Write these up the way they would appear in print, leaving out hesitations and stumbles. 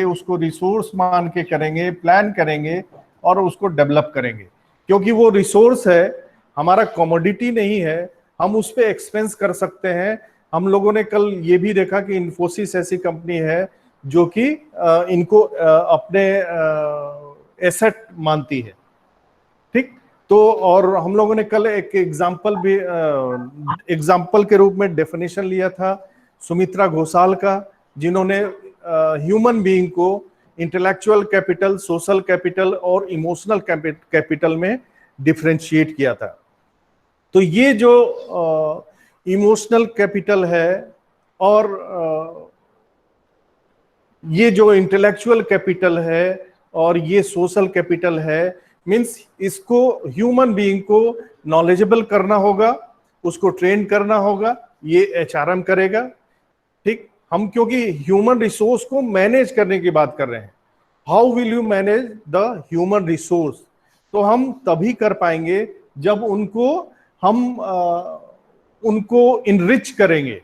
उसको रिसोर्स मान के करेंगे, प्लान करेंगे और उसको डेवलप करेंगे, क्योंकि वो रिसोर्स है, हमारा कमोडिटी नहीं है, हम उस पर एक्सपेंस कर सकते हैं। हम लोगों ने कल ये भी देखा कि इन्फोसिस ऐसी कंपनी है जो कि इनको अपने एसेट मानती है, ठीक। तो और हम लोगों ने कल एक एग्जाम्पल भी एग्जाम्पल के रूप में डेफिनेशन लिया था सुमित्रा घोषाल का, जिन्होंने ह्यूमन बीइंग को इंटेलेक्चुअल कैपिटल, सोशल कैपिटल और इमोशनल कैपिटल में डिफरेंशिएट किया था। तो ये जो इमोशनल कैपिटल है और ये जो इंटेलेक्चुअल कैपिटल है और ये सोशल कैपिटल है, मींस इसको ह्यूमन बीइंग को नॉलेजेबल करना होगा, उसको ट्रेन करना होगा, ये एचआरएम करेगा, ठीक। हम क्योंकि ह्यूमन रिसोर्स को मैनेज करने की बात कर रहे हैं, how will you manage the human resource, तो हम तभी कर पाएंगे जब उनको इनरिच करेंगे।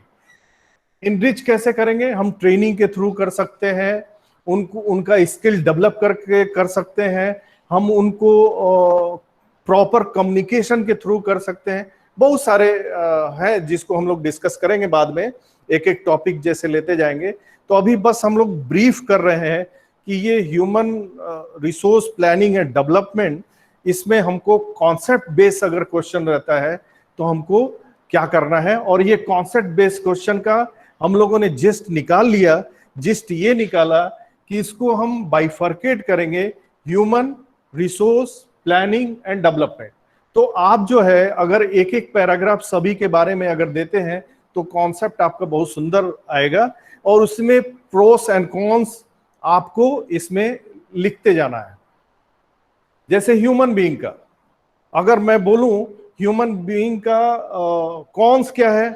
इनरिच कैसे करेंगे? हम ट्रेनिंग के थ्रू कर सकते हैं, उनका स्किल डेवलप करके कर सकते हैं, हम उनको प्रॉपर कम्युनिकेशन के थ्रू कर सकते हैं। बहुत सारे हैं जिसको हम लोग डिस्कस करेंगे बाद में, एक एक टॉपिक जैसे लेते जाएंगे। तो अभी बस हम लोग ब्रीफ कर रहे हैं कि ये human resource planning and development, इसमें हमको कॉन्सेप्ट बेस्ड अगर क्वेश्चन रहता है तो हमको क्या करना है, और ये कॉन्सेप्ट बेस्ड क्वेश्चन का हम लोगों ने जिस्ट निकाल लिया। जिस्ट ये निकाला कि इसको हम बाइफर्केट करेंगे, human resource planning and development. तो आप जो है अगर एक एक पैराग्राफ सभी के बारे में अगर देते हैं तो कॉन्सेप्ट आपका बहुत सुंदर आएगा, और उसमें प्रोस एंड कॉन्स आपको इसमें लिखते जाना है। जैसे ह्यूमन बीइंग का अगर मैं बोलूं, ह्यूमन बीइंग का कॉन्स क्या है,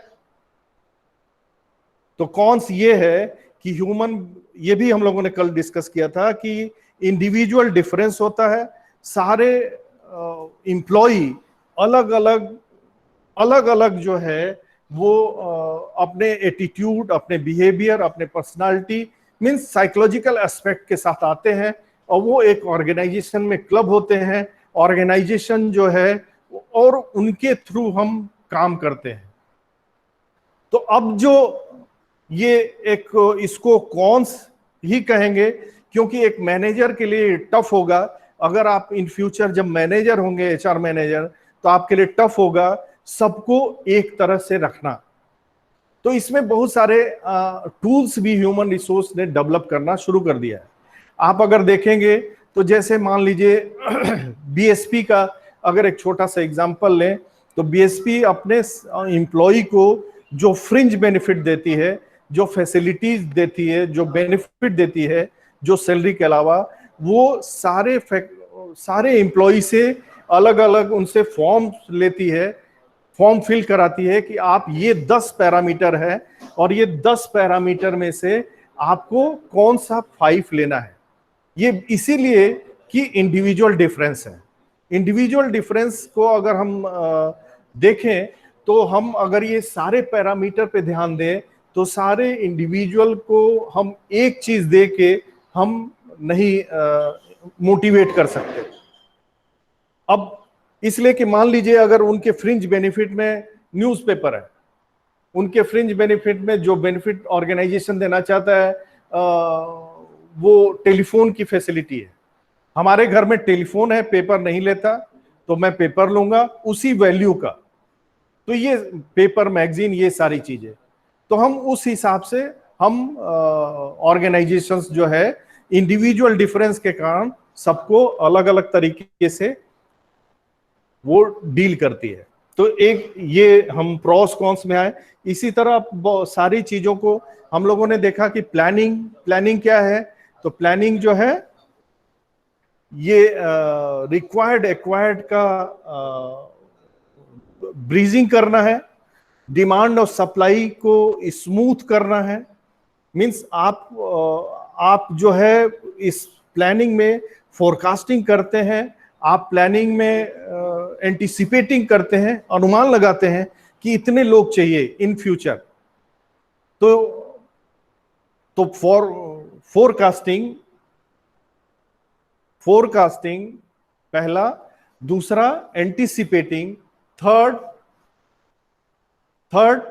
तो कॉन्स ये है कि ह्यूमन, ये भी हम लोगों ने कल डिस्कस किया था कि इंडिविजुअल डिफरेंस होता है। सारे एम्प्लॉई अलग अलग जो है वो अपने एटीट्यूड, अपने बिहेवियर, अपने पर्सनालिटी, मींस साइकोलॉजिकल एस्पेक्ट के साथ आते हैं, और वो एक ऑर्गेनाइजेशन में क्लब होते हैं, ऑर्गेनाइजेशन जो है, और उनके थ्रू हम काम करते हैं। तो अब जो ये एक, इसको कॉन्स ही कहेंगे, क्योंकि एक मैनेजर के लिए टफ होगा। अगर आप इन फ्यूचर जब मैनेजर होंगे, एचआर मैनेजर, तो आपके लिए टफ होगा सबको एक तरह से रखना। तो इसमें बहुत सारे टूल्स भी ह्यूमन रिसोर्स ने डेवलप करना शुरू कर दिया है। आप अगर देखेंगे तो जैसे मान लीजिए बीएसपी का अगर एक छोटा सा एग्जांपल लें, तो बीएसपी अपने एम्प्लॉय को जो फ्रिंज बेनिफिट देती है, जो फैसिलिटीज देती है, जो बेनिफिट देती है, जो सैलरी के अलावा, वो सारे एम्प्लॉय से अलग अलग उनसे फॉर्म लेती है, फॉर्म फिल कराती है कि आप ये 10 पैरामीटर है, और ये 10 पैरामीटर में से आपको कौन सा 5 लेना है। ये इसीलिए कि इंडिविजुअल डिफरेंस है। इंडिविजुअल डिफरेंस को अगर हम देखें, तो हम अगर ये सारे पैरामीटर पे ध्यान दें तो सारे इंडिविजुअल को हम एक चीज दे के हम नहीं मोटिवेट कर सकते। अब इसलिए कि मान लीजिए अगर उनके फ्रिंज बेनिफिट में न्यूज़पेपर है, उनके फ्रिंज बेनिफिट में जो बेनिफिट ऑर्गेनाइजेशन देना चाहता है वो टेलीफोन की फैसिलिटी है। हमारे घर में टेलीफोन है, पेपर नहीं लेता, तो मैं पेपर लूंगा उसी वैल्यू का। तो ये पेपर, मैगजीन, ये सारी चीजें, तो हम उस हिसाब से हम ऑर्गेनाइजेशंस जो है इंडिविजुअल डिफरेंस के कारण सबको अलग अलग तरीके से वो डील करती है। तो एक ये हम प्रोस कॉन्स में आए। इसी तरह सारी चीजों को हम लोगों ने देखा कि प्लानिंग क्या है। तो प्लानिंग जो है ये रिक्वायर्ड एक्वायर्ड का ब्रीजिंग करना है, डिमांड और सप्लाई को स्मूथ करना है। मींस आप जो है इस प्लानिंग में फोरकास्टिंग करते हैं, आप प्लानिंग में एंटिसिपेटिंग करते हैं, अनुमान लगाते हैं कि इतने लोग चाहिए इन फ्यूचर। तो फोरकास्टिंग, फोरकास्टिंग पहला, दूसरा एंटीसिपेटिंग, थर्ड थर्ड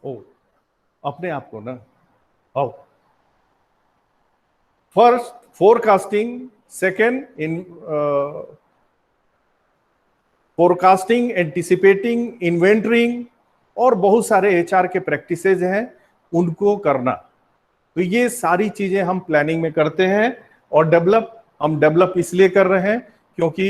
ओ अपने आप को ना, आओ, first forecasting, second in forecasting, anticipating, inventorying, और बहुत सारे एचआर के प्रैक्टिसेज हैं उनको करना। तो ये सारी चीजें हम प्लानिंग में करते हैं। और हम डेवलप इसलिए कर रहे हैं क्योंकि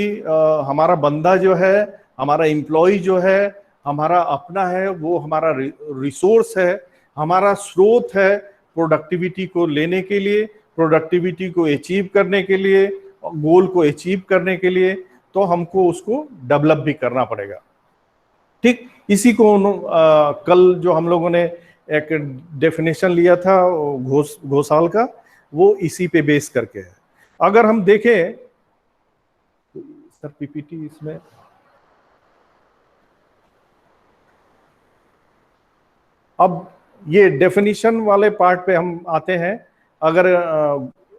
हमारा बंदा जो है, हमारा एम्प्लॉय जो है, हमारा अपना है, वो हमारा रिसोर्स है, हमारा स्रोत है प्रोडक्टिविटी को लेने के लिए, प्रोडक्टिविटी को अचीव करने के लिए, गोल को अचीव करने के लिए। तो हमको उसको डेवलप भी करना पड़ेगा। ठीक, इसी को कल जो हम लोगों ने एक डेफिनेशन लिया था घोषाल का, वो इसी पे बेस करके है। अगर हम देखें सर पीपीटी इसमें, अब ये डेफिनेशन वाले पार्ट पे हम आते हैं। अगर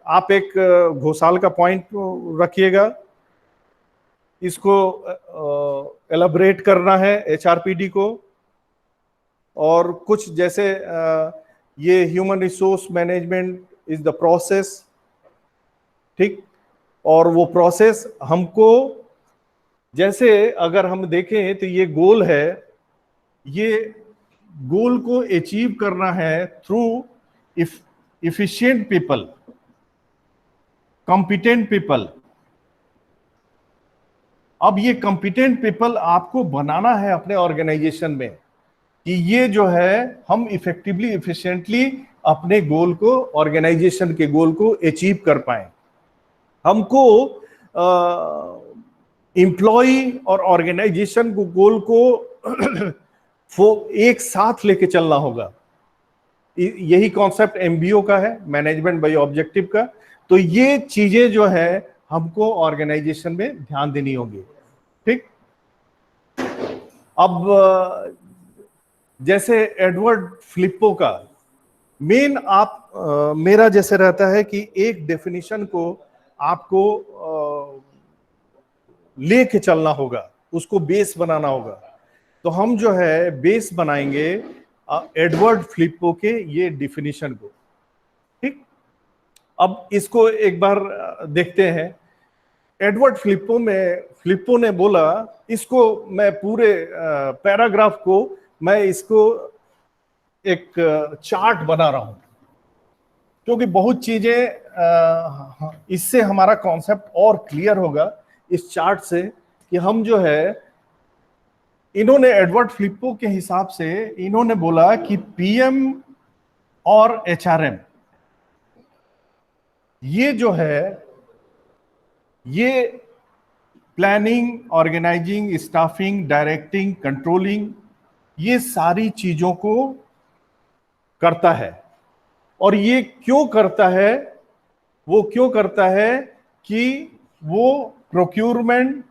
आप एक घोषाल का पॉइंट रखिएगा, इसको एलाबरेट करना है एचआरपीडी को, और कुछ जैसे ये human resource management is the process, ठीक, और वो प्रोसेस हमको, जैसे अगर हम देखें तो ये गोल है, ये गोल को अचीव करना है through efficient people, competent people. अब ये कॉम्पिटेंट पीपल आपको बनाना है अपने ऑर्गेनाइजेशन में कि ये जो है हम इफेक्टिवली, इफिशिएंटली अपने गोल को, ऑर्गेनाइजेशन के गोल को अचीव कर पाए। हमको एम्प्लॉय और ऑर्गेनाइजेशन को गोल को एक साथ लेके चलना होगा। यही कॉन्सेप्ट एमबीओ का है, मैनेजमेंट बाय ऑब्जेक्टिव का। तो ये चीजें जो है हमको ऑर्गेनाइजेशन में ध्यान देनी होगी। ठीक, अब जैसे एडवर्ड फ्लिपो का मेन, मेरा जैसे रहता है कि एक डेफिनेशन को आपको लेके चलना होगा, उसको बेस बनाना होगा। तो हम जो है बेस बनाएंगे एडवर्ड फ्लिपो के ये डेफिनेशन को। ठीक, अब इसको एक बार देखते हैं। एडवर्ड फ्लिपो ने बोला, इसको मैं पूरे पैराग्राफ को मैं इसको एक चार्ट बना रहा हूं, क्योंकि बहुत चीजें इससे हमारा कॉन्सेप्ट और क्लियर होगा इस चार्ट से कि हम जो है, इन्होंने एडवर्ड फ्लिपो के हिसाब से इन्होंने बोला कि पीएम और एचआरएम ये जो है, ये planning, organising, staffing, directing, controlling, ये सारी चीजों को करता है। और ये क्यों करता है? वो क्यों करता है कि वो procurement,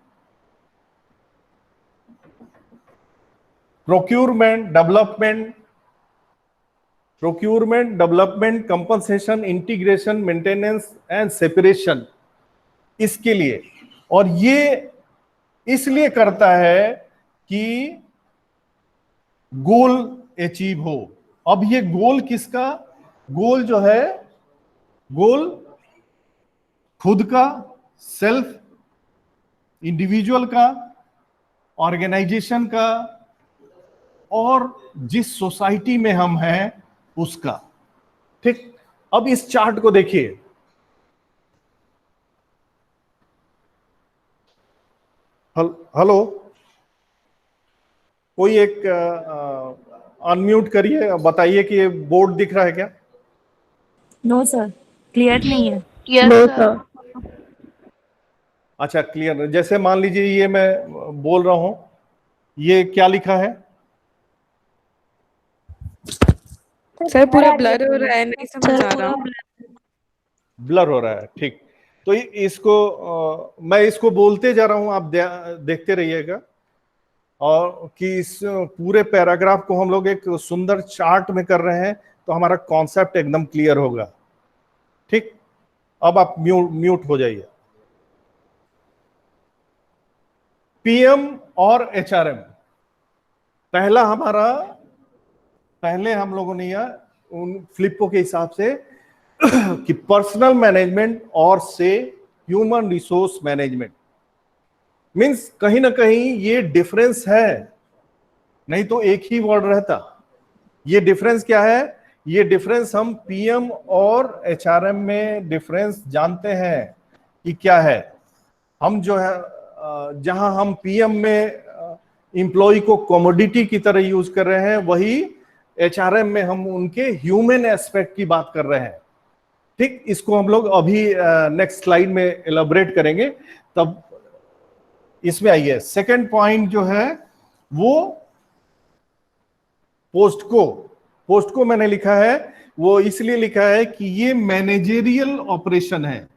development, compensation, integration, maintenance and separation, इसके लिए। और ये इसलिए करता है कि गोल अचीव हो। अब ये गोल किसका? गोल जो है, गोल खुद का, सेल्फ, इंडिविजुअल का, ऑर्गेनाइजेशन का, और जिस सोसाइटी में हम हैं उसका। ठीक, अब इस चार्ट को देखिए। हेलो, कोई एक अनम्यूट करिए, बताइए कि ये बोर्ड दिख रहा है क्या? नो सर, क्लियर नहीं है। Yes sir. अच्छा, क्लियर। जैसे मान लीजिए ये मैं बोल रहा हूं, ये क्या लिखा है? सर पूरा ब्लर हो रहा है, नहीं समझ आ रहा। ब्लर हो रहा है, ठीक। तो इसको मैं इसको बोलते जा रहा हूं, आप देखते रहिएगा। और कि इस पूरे पैराग्राफ को हम लोग एक सुंदर चार्ट में कर रहे हैं तो हमारा कॉन्सेप्ट एकदम क्लियर होगा। ठीक, अब आप म्यूट हो जाइए। पीएम और एचआरएम, पहले हम लोगों ने यह उन फ्लिपो के हिसाब से कि पर्सनल मैनेजमेंट और से ह्यूमन रिसोर्स मैनेजमेंट मींस कहीं ना कहीं ये डिफरेंस है, नहीं तो एक ही वर्ड रहता। ये डिफरेंस क्या है? ये डिफरेंस हम पीएम और एचआरएम में डिफरेंस जानते हैं कि क्या है। हम जो है जहां हम पीएम में एम्प्लॉय को कमोडिटी की तरह यूज कर रहे हैं, वही एचआरएम में हम उनके ह्यूमन एस्पेक्ट की बात कर रहे हैं। ठीक, इसको हम लोग अभी नेक्स्ट स्लाइड में एलाबोरेट करेंगे। तब इसमें आइए, सेकंड पॉइंट जो है वो पोस्ट को मैंने लिखा है, वो इसलिए लिखा है कि ये मैनेजेरियल ऑपरेशन है,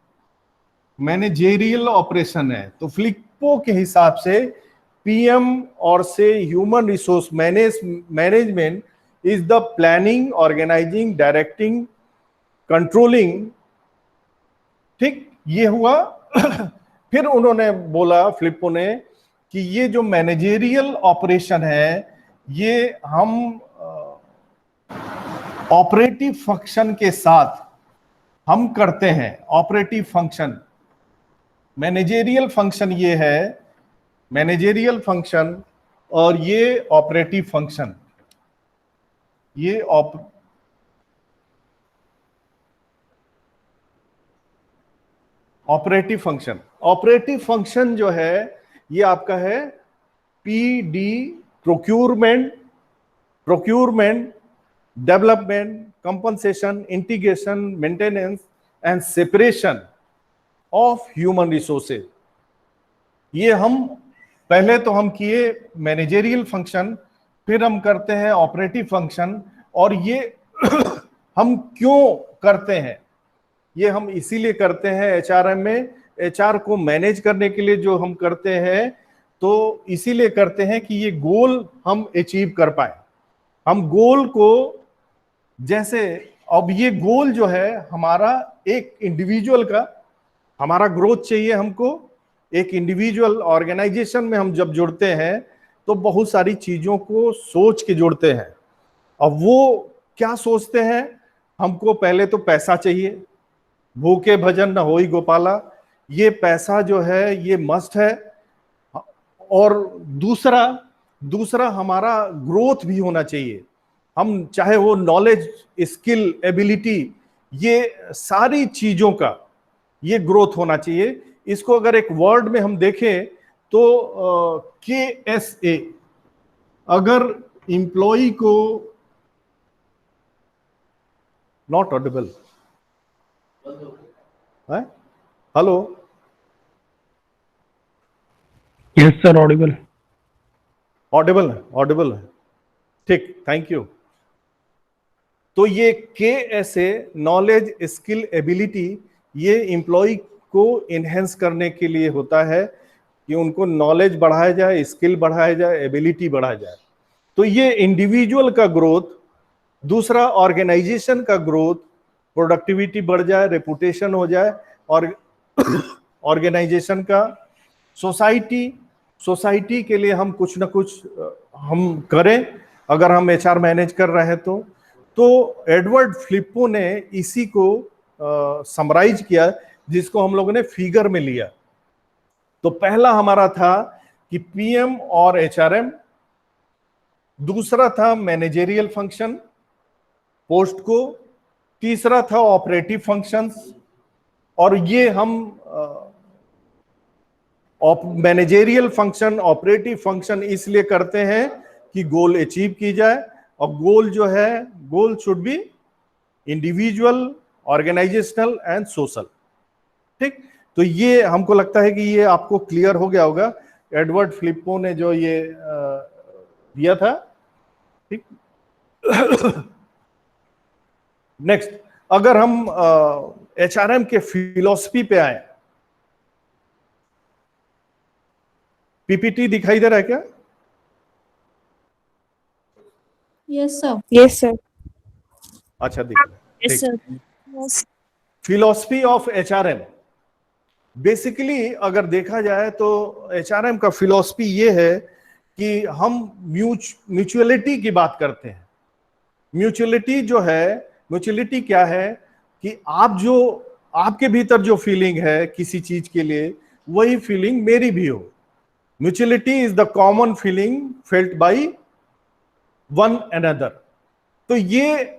मैनेजेरियल ऑपरेशन है। तो फ्लिपो के हिसाब से पीएम और से human resource management is the planning, organising, directing, controlling. ठीक, ये हुआ। फिर उन्होंने बोला, फ्लिपो ने, कि ये जो मैनेजेरियल ऑपरेशन है ये हम ऑपरेटिव फंक्शन के साथ हम करते हैं। ऑपरेटिव फंक्शन, मैनेजेरियल फंक्शन ये है, मैनेजेरियल फंक्शन, और ये ऑपरेटिव फंक्शन। ये ऑपरेटिव फंक्शन जो है ये आपका है PD, procurement, development, compensation, integration, maintenance and separation of human resources. ये हम पहले तो हम किए मैनेजेरियल फंक्शन, फिर हम करते हैं ऑपरेटिव फंक्शन। और ये हम क्यों करते हैं? ये हम इसीलिए करते हैं एचआरएम में, एचआर को मैनेज करने के लिए जो हम करते हैं, तो इसीलिए करते हैं कि ये गोल हम अचीव कर पाए। हम गोल को, जैसे अब ये गोल जो है हमारा एक इंडिविजुअल का, हमारा ग्रोथ चाहिए हमको। एक इंडिविजुअल ऑर्गेनाइजेशन में हम जब जुड़ते हैं तो बहुत सारी चीजों को सोच के जुड़ते हैं। अब वो क्या सोचते हैं? हमको पहले तो पैसा चाहिए, भूखे भजन न होई गोपाला, ये पैसा जो है ये मस्ट है। और दूसरा हमारा ग्रोथ भी होना चाहिए। हम चाहे वो नॉलेज, स्किल, एबिलिटी, ये सारी चीजों का ये ग्रोथ होना चाहिए। इसको अगर एक वर्ड में हम देखें तो KSA, अगर इंप्लॉय को, नॉट ऑडिबल है, hello, yes sir, Audible Audible है। ठीक, थैंक यू। तो ये KSA, नॉलेज, स्किल, एबिलिटी, ये इंप्लॉय को इनहेंस करने के लिए होता है कि उनको नॉलेज बढ़ाया जाए, स्किल बढ़ाया जाए, एबिलिटी बढ़ाया जाए। तो ये इंडिविजुअल का ग्रोथ, दूसरा ऑर्गेनाइजेशन का ग्रोथ, प्रोडक्टिविटी बढ़ जाए, रेपुटेशन हो जाए, और ऑर्गेनाइजेशन का, सोसाइटी के लिए हम कुछ ना कुछ हम करें अगर हम एचआर मैनेज कर रहे हैं तो एडवर्ड फ्लिपो ने इसी को समराइज किया, जिसको हम लोगों ने फिगर में लिया। तो पहला हमारा था कि पीएम और एचआरएम, दूसरा था मैनेजेरियल फंक्शन, पोस्ट को, तीसरा था ऑपरेटिव फंक्शंस। और ये हम मैनेजेरियल फंक्शन, ऑपरेटिव फंक्शन इसलिए करते हैं कि गोल अचीव की जाए। और गोल जो है, goal should be individual, organisational and social. ठीक, तो ये हमको लगता है कि ये आपको क्लियर हो गया होगा, एडवर्ड फ्लिपो ने जो ये दिया था। ठीक, नेक्स्ट, अगर हम एचआरएम के फिलॉसफी पे आए, पीपीटी दिखाई दे रहा है क्या? Yes, sir. Yes, sir. अच्छा दिख रहा है, Yes, ठीक। sir. Yes. Philosophy of HRM, basically अगर देखा जाए तो एचआरएम का फिलॉसफी ये है कि हम म्यूचुअलिटी की बात करते हैं। म्यूचुअलिटी जो है, म्यूचुअलिटी क्या है कि आप जो, आपके भीतर जो फीलिंग है किसी चीज के लिए, वही फीलिंग मेरी भी हो। Mutuality is the common feeling felt by one another. तो ये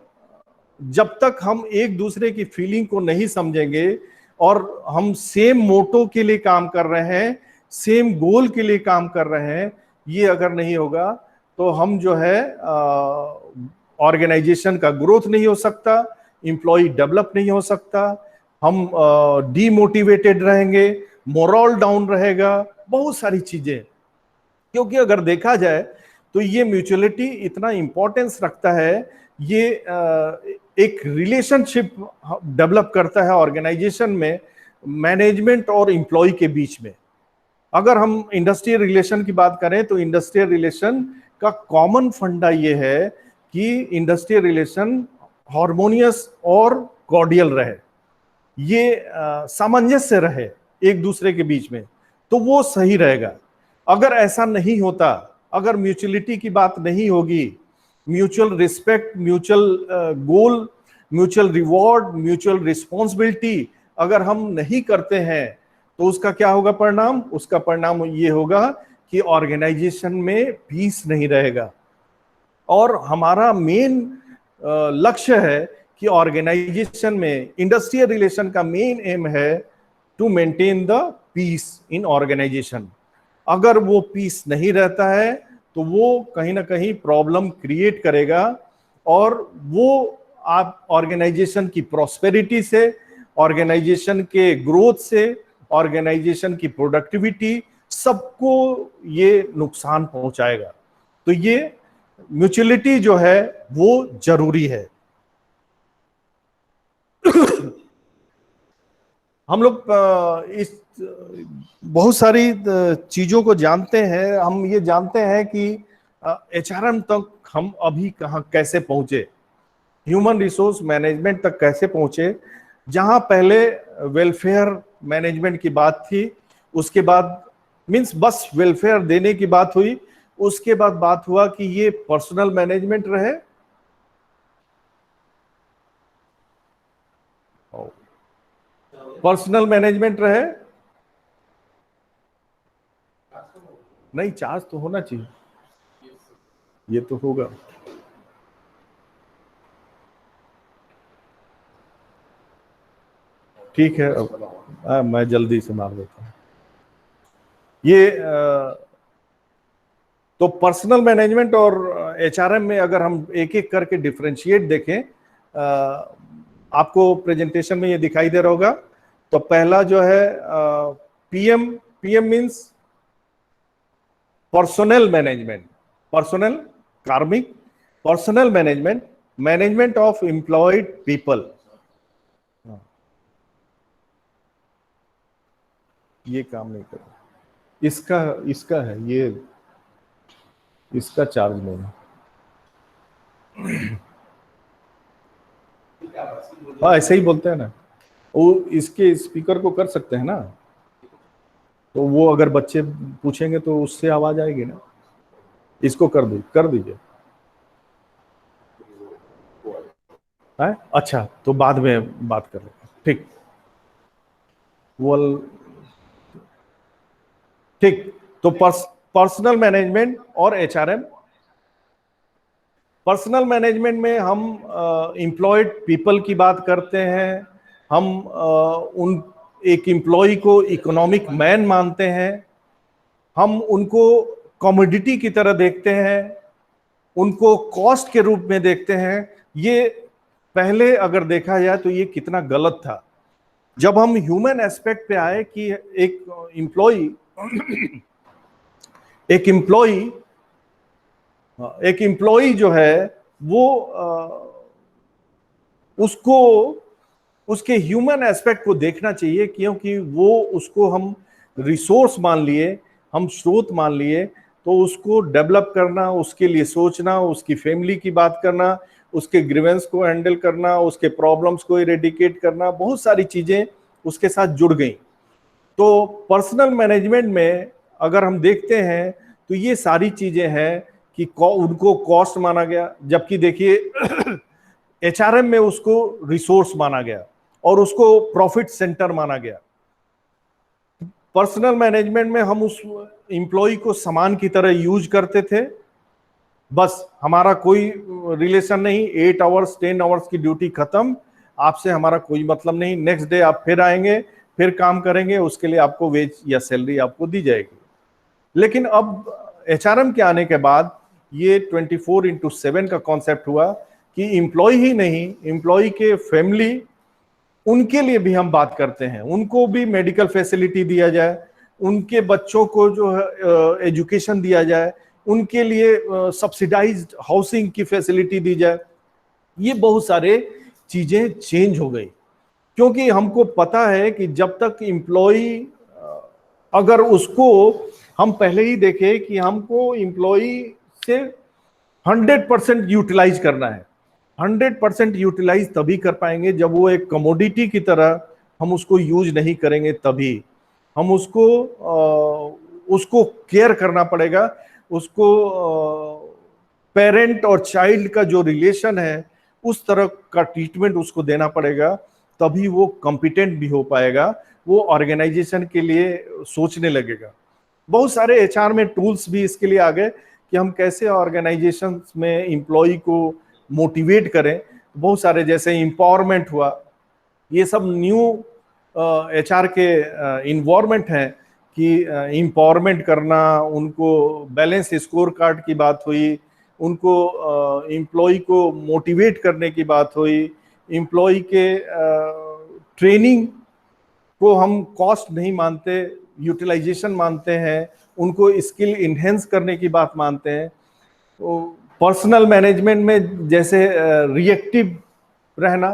जब तक हम एक दूसरे की फीलिंग को नहीं समझेंगे और हम सेम मोटो के लिए काम कर रहे हैं, सेम गोल के लिए काम कर रहे हैं, ये अगर नहीं होगा तो हम जो है ऑर्गेनाइजेशन का ग्रोथ नहीं हो सकता, एम्प्लॉय डेवलप नहीं हो सकता, हम डीमोटिवेटेड रहेंगे, मोरल डाउन रहेगा, बहुत सारी चीजें। क्योंकि अगर देखा जाए तो ये म्यूचुअलिटी इतना इंपॉर्टेंस रखता है, ये एक रिलेशनशिप डेवलप करता है ऑर्गेनाइजेशन में, मैनेजमेंट और एम्प्लॉय के बीच में। अगर हम इंडस्ट्रियल रिलेशन की बात करें तो इंडस्ट्रियल रिलेशन का कॉमन फंडा ये है कि इंडस्ट्रियल रिलेशन हार्मोनियस और कॉर्डियल रहे, ये सामंजस्य रहे एक दूसरे के बीच में, तो वो सही रहेगा। अगर ऐसा नहीं होता, अगर म्यूचुअलिटी की बात नहीं होगी, म्यूचुअल रिस्पेक्ट, म्यूचुअल गोल, म्यूचुअल रिवॉर्ड, म्यूचुअल रिस्पॉन्सिबिलिटी अगर हम नहीं करते हैं तो उसका क्या होगा परिणाम? उसका परिणाम ये होगा कि ऑर्गेनाइजेशन में पीस नहीं रहेगा। और हमारा मेन लक्ष्य है कि ऑर्गेनाइजेशन में, इंडस्ट्रियल रिलेशन का मेन एम है to maintain the peace in organisation. अगर वो पीस नहीं रहता है तो वो कहीं ना कहीं प्रॉब्लम क्रिएट करेगा, और वो आप ऑर्गेनाइजेशन की प्रॉस्पेरिटी से, ऑर्गेनाइजेशन के ग्रोथ से, ऑर्गेनाइजेशन की प्रोडक्टिविटी, सबको ये नुकसान पहुंचाएगा। तो ये म्यूचुअलिटी जो है वो जरूरी है। हम लोग इस बहुत सारी चीजों को जानते हैं। हम ये जानते हैं कि एचआरएम तक हम अभी कहाँ कैसे पहुंचे, ह्यूमन रिसोर्स मैनेजमेंट तक कैसे पहुंचे। जहां पहले वेलफेयर मैनेजमेंट की बात थी, उसके बाद मींस बस वेलफेयर देने की बात हुई, उसके बाद बात हुआ कि ये पर्सनल मैनेजमेंट रहे, पर्सनल मैनेजमेंट रहे, नहीं चार्ज तो होना चाहिए, ये तो होगा। ठीक है, अब मैं जल्दी से मार देता हूं। ये तो पर्सनल मैनेजमेंट और एचआरएम में अगर हम एक एक करके डिफरेंशिएट देखें, आपको प्रेजेंटेशन में ये दिखाई दे रहा होगा। तो पहला जो है PM, PM means personnel management, personnel कार्मिक, personnel management, management of employed people. ये काम नहीं कर रहा, इसका है ये, इसका चार्ज नहीं है। हाँ ऐसे ही बोलते हैं ना, वो इसके स्पीकर को कर सकते हैं ना, तो वो अगर बच्चे पूछेंगे तो उससे आवाज आएगी ना। इसको कर दीजिए। है अच्छा, तो बाद में बात कर लेंगे, ठीक। ठीक, तो पर्सनल मैनेजमेंट और एचआरएम। पर्सनल मैनेजमेंट में हम एम्प्लॉयड पीपल की बात करते हैं, हम उन एक एम्प्लॉय को इकोनॉमिक मैन मानते हैं, हम उनको कमोडिटी की तरह देखते हैं, उनको कॉस्ट के रूप में देखते हैं। ये पहले अगर देखा जाए तो ये कितना गलत था। जब हम ह्यूमन एस्पेक्ट पे आए कि एक एम्प्लॉय जो है वो उसको उसके ह्यूमन एस्पेक्ट को देखना चाहिए, क्योंकि वो उसको हम रिसोर्स मान लिए, हम स्रोत मान लिए, तो उसको डेवलप करना, उसके लिए सोचना, उसकी फैमिली की बात करना, उसके ग्रीवेंस को हैंडल करना, उसके प्रॉब्लम्स को इरेडिकेट करना, बहुत सारी चीजें उसके साथ जुड़ गई। तो पर्सनल मैनेजमेंट में अगर हम देखते हैं तो ये सारी चीजें हैं कि उनको कॉस्ट माना गया, जबकि देखिए एचआरएम में उसको रिसोर्स माना गया और उसको प्रॉफिट सेंटर माना गया। पर्सनल मैनेजमेंट में हम उस एम्प्लॉय को सामान की तरह यूज करते थे, बस हमारा कोई रिलेशन नहीं, 8 आवर्स 10 आवर्स की ड्यूटी खत्म, आपसे हमारा कोई मतलब नहीं, नेक्स्ट डे आप फिर आएंगे, फिर काम करेंगे, उसके लिए आपको वेज या सैलरी आपको दी जाएगी। लेकिन अब एचआरएम के आने के बाद ये 24/7 का कॉन्सेप्ट हुआ कि एम्प्लॉय ही नहीं, एम्प्लॉय के फैमिली, उनके लिए भी हम बात करते हैं, उनको भी मेडिकल फैसिलिटी दिया जाए, उनके बच्चों को जो है एजुकेशन दिया जाए, उनके लिए सब्सिडाइज्ड हाउसिंग की फैसिलिटी दी जाए। ये बहुत सारे चीजें चेंज हो गई, क्योंकि हमको पता है कि जब तक एम्प्लॉय, अगर उसको हम पहले ही देखें कि हमको एम्प्लॉय से 100% यूटिलाइज करना है। 100% यूटिलाइज तभी कर पाएंगे जब वो एक कमोडिटी की तरह हम उसको यूज नहीं करेंगे, तभी हम उसको केयर करना पड़ेगा, उसको पेरेंट और चाइल्ड का जो रिलेशन है उस तरह का ट्रीटमेंट उसको देना पड़ेगा, तभी वो कॉम्पिटेंट भी हो पाएगा, वो ऑर्गेनाइजेशन के लिए सोचने लगेगा। बहुत सारे एचआर में टूल्स भी इसके लिए आ गए कि हम कैसे ऑर्गेनाइजेशन में एम्प्लॉय को मोटिवेट करें। बहुत सारे, जैसे एम्पावरमेंट हुआ, ये सब न्यू एचआर के इन्वायरमेंट है कि एम्पावरमेंट करना, उनको बैलेंस स्कोर कार्ड की बात हुई, उनको एम्प्लॉय को मोटिवेट करने की बात हुई, एम्प्लॉय के ट्रेनिंग को हम कॉस्ट नहीं मानते, यूटिलाइजेशन मानते हैं, उनको स्किल इन्हेंस करने की बात मानते हैं। तो पर्सनल मैनेजमेंट में जैसे रिएक्टिव रहना,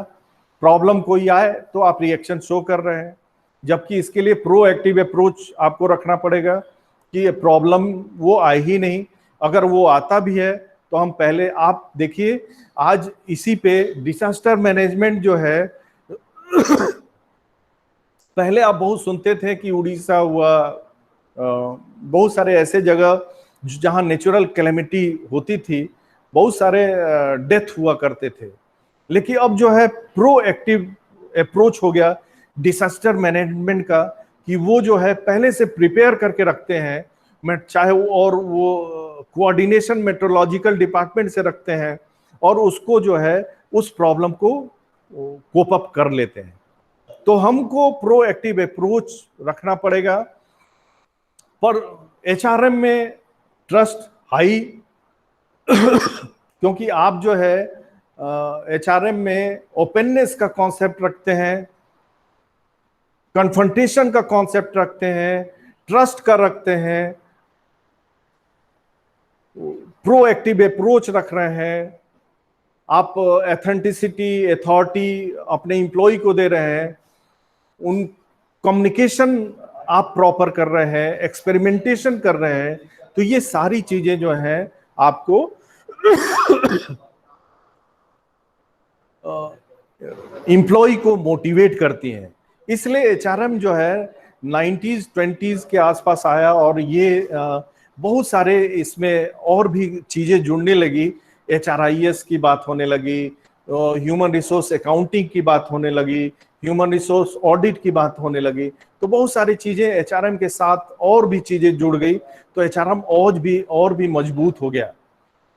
प्रॉब्लम कोई आए तो आप रिएक्शन शो कर रहे हैं, जबकि इसके लिए प्रोएक्टिव अप्रोच आपको रखना पड़ेगा कि ये प्रॉब्लम वो आए ही नहीं, अगर वो आता भी है तो हम पहले, आप देखिए आज इसी पे डिजास्टर मैनेजमेंट जो है पहले आप बहुत सुनते थे कि उड़ीसा हुआ, बहुत सारे ऐसे जगह जहां नेचुरल कैलेमिटी होती थी, बहुत सारे डेथ हुआ करते थे। लेकिन अब जो है प्रोएक्टिव अप्रोच हो गया डिजास्टर मैनेजमेंट का, कि वो जो है पहले से प्रिपेयर करके रखते हैं, मैं चाहे वो कोऑर्डिनेशन मेट्रोलॉजिकल डिपार्टमेंट से रखते हैं, और उसको जो है उस प्रॉब्लम को कोप अप कर लेते हैं। तो हमको प्रोएक्टिव अप्रोच रखना पड़ेगा। पर एचआरएम में ट्रस्ट हाई क्योंकि आप जो है एचआरएम में ओपननेस का कॉन्सेप्ट रखते हैं, कन्फ्रंटेशन का कॉन्सेप्ट रखते हैं, ट्रस्ट का रखते हैं, प्रोएक्टिव अप्रोच रख रहे हैं, आप एथेंटिसिटी, अथॉरिटी अपने एम्प्लॉय को दे रहे हैं, उन कम्युनिकेशन आप प्रॉपर कर रहे हैं, एक्सपेरिमेंटेशन कर रहे हैं। तो ये सारी चीजें जो हैं आपको एम्प्लॉय को मोटिवेट करती हैं। इसलिए एचआरएम जो है 90s 20s के आसपास आया, और ये बहुत सारे इसमें और भी चीजें जुड़ने लगी। HRIS की बात होने लगी, ह्यूमन रिसोर्स अकाउंटिंग की बात होने लगी, ह्यूमन रिसोर्स ऑडिट की बात होने लगी। तो बहुत सारी चीजें एचआरएम के साथ और भी चीजें जुड़ गई, तो एचआरएम और भी मजबूत हो गया।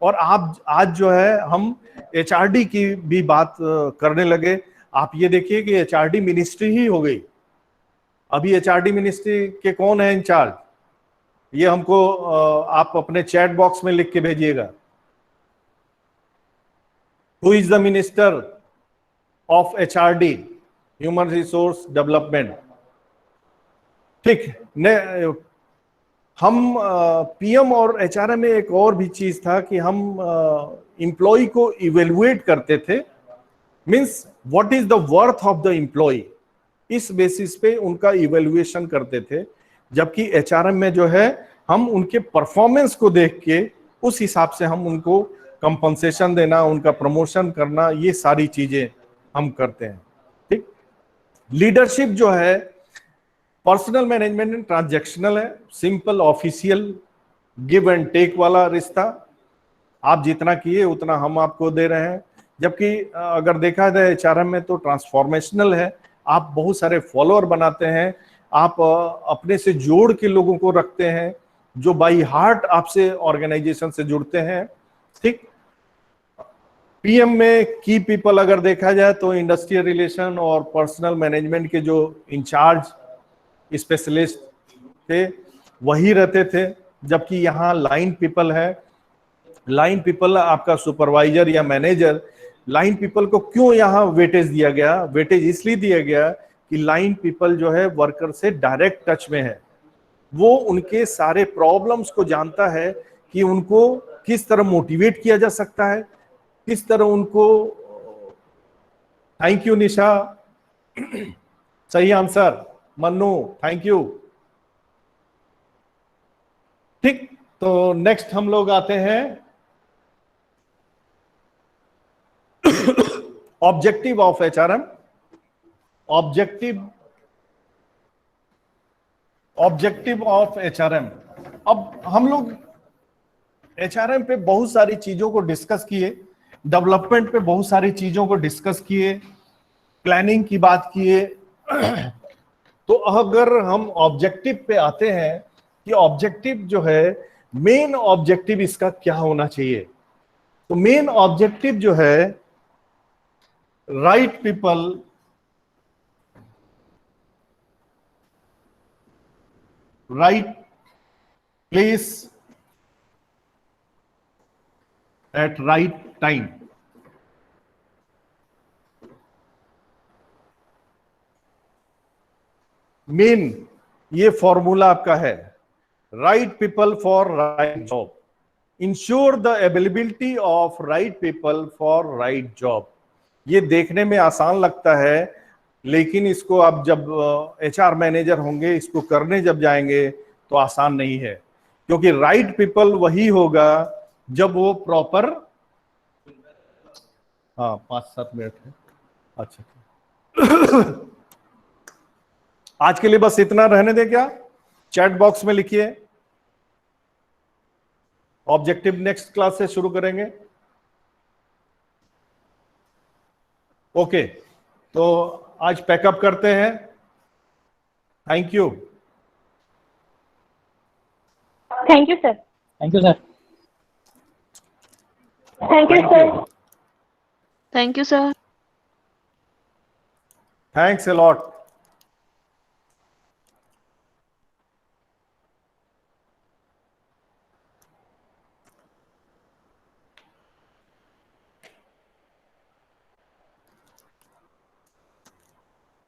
और आप आज जो है हम एचआरडी की भी बात करने लगे। आप ये देखिए कि एचआरडी मिनिस्ट्री ही हो गई। अभी एचआरडी मिनिस्ट्री के कौन है इंचार्ज, ये हमको आप अपने चैट बॉक्स में लिख के भेजिएगा। Who is the minister of HRD, Human Resource Development? ठीक ने, हम पीएम और एचआरएम में एक और भी चीज था कि हम एम्प्लॉय को इवेलुएट करते थे, means what is the worth of the employee, इस बेसिस पे उनका इवेलुएशन करते थे। जबकि एचआरएम में जो है हम उनके परफॉर्मेंस को देख के उस हिसाब से हम उनको कंपनसेशन देना, उनका प्रमोशन करना, ये सारी चीजें हम करते हैं। ठीक। लीडरशिप जो है पर्सनल मैनेजमेंट ट्रांजैक्शनल है, simple official give and take वाला रिश्ता। आप जितना किए उतना हम आपको दे रहे हैं। जबकि अगर देखा जाए एचआरएम में तो ट्रांसफॉर्मेशनल है, आप बहुत सारे फॉलोअर बनाते हैं, आप अपने से जोड़ के लोगों को रखते हैं जो बाई हार्ट आपसे ऑर्गेनाइजेशन से जुड़ते हैं। ठीक। पीएम में की पीपल अगर देखा जाए तो इंडस्ट्रियल रिलेशन और पर्सनल मैनेजमेंट के जो इंचार्ज स्पेशलिस्ट थे वही रहते थे, जबकि यहाँ लाइन पीपल है। लाइन पीपल आपका सुपरवाइजर या मैनेजर, लाइन पीपल को क्यों यहाँ वेटेज दिया गया? वेटेज इसलिए दिया गया कि लाइन पीपल जो है वर्कर से डायरेक्ट टच में है, वो उनके सारे प्रॉब्लम्स को जानता है कि उनको किस तरह मोटिवेट किया जा सकता है, किस तरह उनको। थैंक यू निशा, सही आंसर। Mannu thank you. ठीक, तो नेक्स्ट हम लोग आते हैं objective of HRM. Objective of HRM. अब हम लोग एचआरएम पे बहुत सारी चीजों को डिस्कस किए, डेवलपमेंट पे बहुत सारी चीजों को डिस्कस किए, प्लानिंग की बात किए। तो अगर हम ऑब्जेक्टिव पे आते हैं कि ऑब्जेक्टिव जो है, मेन ऑब्जेक्टिव इसका क्या होना चाहिए, तो मेन ऑब्जेक्टिव जो है right people right place at right time. Main ये फॉर्मूला आपका है, right people for right job, ensure the availability of right people for right job. ये देखने में आसान लगता है, लेकिन इसको आप जब एचआर मैनेजर होंगे, इसको करने जब जाएंगे तो आसान नहीं है, क्योंकि राइट पीपल वही होगा जब वो प्रॉपर। हाँ 5-7 मिनट है। अच्छा आज के लिए बस इतना रहने दे क्या? चैट बॉक्स में लिखिए। ऑब्जेक्टिव नेक्स्ट क्लास से शुरू करेंगे। ओके, तो आज पैकअप करते हैं। Thank you. Thank you sir. Thank you sir. Thank you sir. Thank you, sir. Thanks a lot.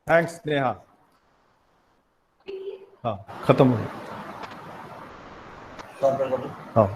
Thanks Neha. हाँ खत्म हो गया। हाँ